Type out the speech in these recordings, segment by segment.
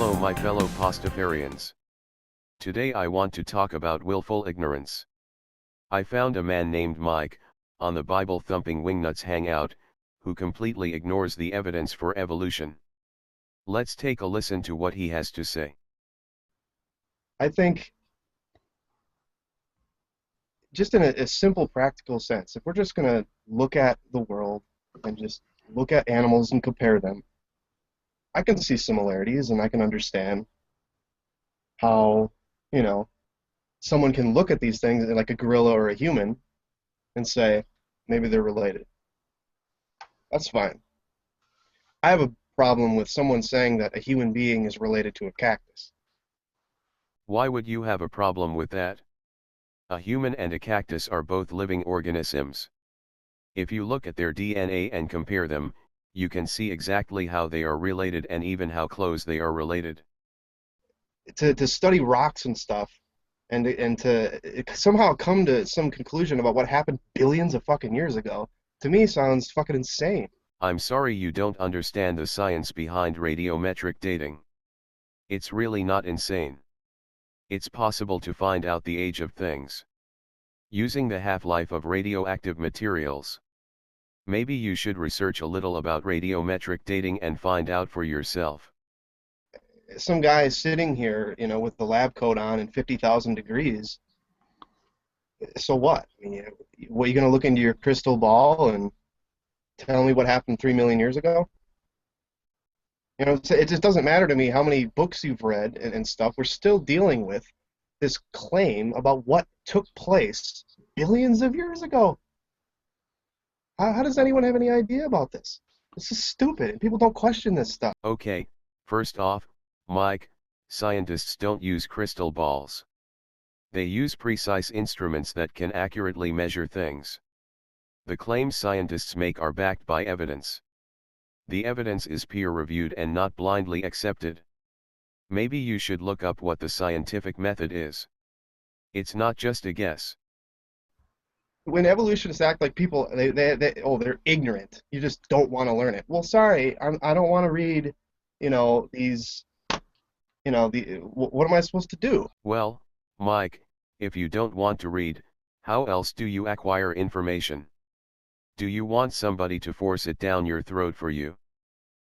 Hello my fellow Pastafarians. Today I want to talk about willful ignorance. I found a man named Mike, on the Bible-thumping Wingnuts hangout, who completely ignores the evidence for evolution. Let's take a listen to what he has to say. I think, just in a simple, practical sense, if we're just going to look at the world and just look at animals and compare them, I can see similarities and I can understand how, you know, someone can look at these things like a gorilla or a human and say, maybe they're related. That's fine. I have a problem with someone saying that a human being is related to a cactus. Why would you have a problem with that? A human and a cactus are both living organisms. If you look at their DNA and compare them, you can see exactly how they are related and even how close they are related. To study rocks and stuff and to somehow come to some conclusion about what happened billions of fucking years ago, to me sounds fucking insane. I'm sorry you don't understand the science behind radiometric dating. It's really not insane. It's possible to find out the age of things using the half-life of radioactive materials. Maybe you should research a little about radiometric dating and find out for yourself. Some guy is sitting here, with the lab coat on and 50,000 degrees. So what? I mean, what, are you going to look into your crystal ball and tell me what happened 3 million years ago? It just doesn't matter to me how many books you've read and stuff. We're still dealing with this claim about what took place billions of years ago. How does anyone have any idea about this? This is stupid, and people don't question this stuff. Okay, first off, Mike, scientists don't use crystal balls. They use precise instruments that can accurately measure things. The claims scientists make are backed by evidence. The evidence is peer-reviewed and not blindly accepted. Maybe you should look up what the scientific method is. It's not just a guess. When evolutionists act like people, they're ignorant. You just don't want to learn it. Well, sorry, I don't want to read, these, what am I supposed to do? Well, Mike, if you don't want to read, how else do you acquire information? Do you want somebody to force it down your throat for you?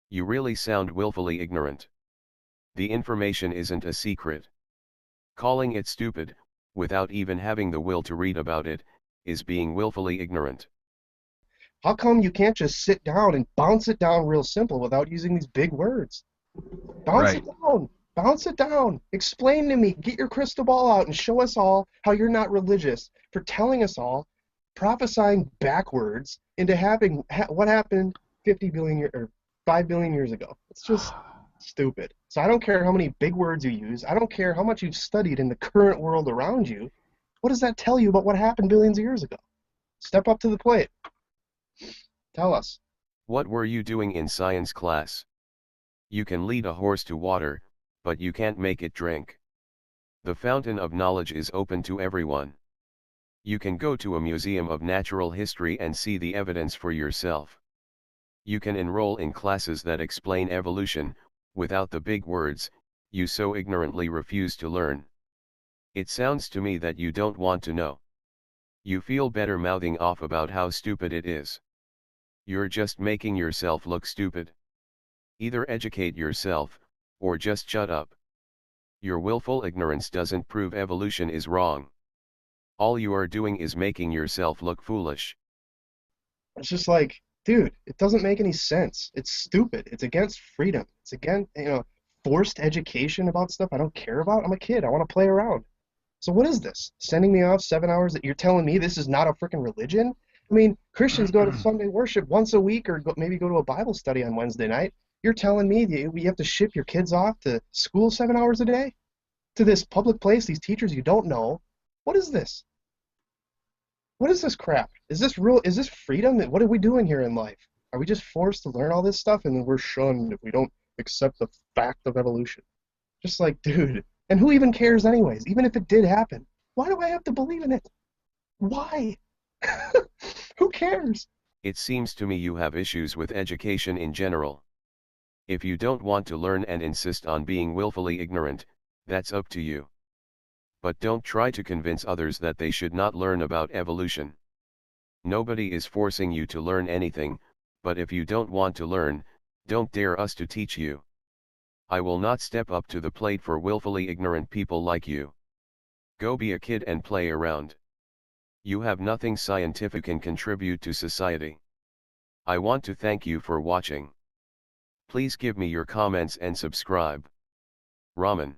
You really sound willfully ignorant. The information isn't a secret. Calling it stupid, without even having the will to read about it, is being willfully ignorant. How come you can't just sit down and bounce it down real simple without using these big words? Bounce it down. Bounce it down. Explain to me. Get your crystal ball out and show us all how you're not religious for telling us all, prophesying backwards into having what happened 50 billion or 5 billion years ago. It's just stupid. So I don't care how many big words you use. I don't care how much you've studied in the current world around you. What does that tell you about what happened billions of years ago? Step up to the plate. Tell us. What were you doing in science class? You can lead a horse to water, but you can't make it drink. The fountain of knowledge is open to everyone. You can go to a museum of natural history and see the evidence for yourself. You can enroll in classes that explain evolution, without the big words, you so ignorantly refuse to learn. It sounds to me that you don't want to know. You feel better mouthing off about how stupid it is. You're just making yourself look stupid. Either educate yourself, or just shut up. Your willful ignorance doesn't prove evolution is wrong. All you are doing is making yourself look foolish. It's just like, dude, it doesn't make any sense. It's stupid. It's against freedom. It's against, forced education about stuff I don't care about. I'm a kid. I want to play around. So what is this? Sending me off 7 hours? You're telling me this is not a freaking religion? I mean, Christians go to Sunday worship once a week or maybe go to a Bible study on Wednesday night. You're telling me you have to ship your kids off to school 7 hours a day? To this public place, these teachers you don't know? What is this? What is this crap? Is this real? Is this freedom? What are we doing here in life? Are we just forced to learn all this stuff and then we're shunned if we don't accept the fact of evolution? Just like, dude, and who even cares anyways? Even if it did happen, why do I have to believe in it? Why? Who cares? It seems to me you have issues with education in general. If you don't want to learn and insist on being willfully ignorant, that's up to you. But don't try to convince others that they should not learn about evolution. Nobody is forcing you to learn anything, but if you don't want to learn, don't dare us to teach you. I will not step up to the plate for willfully ignorant people like you. Go be a kid and play around. You have nothing scientific and contribute to society. I want to thank you for watching. Please give me your comments and subscribe. Raman.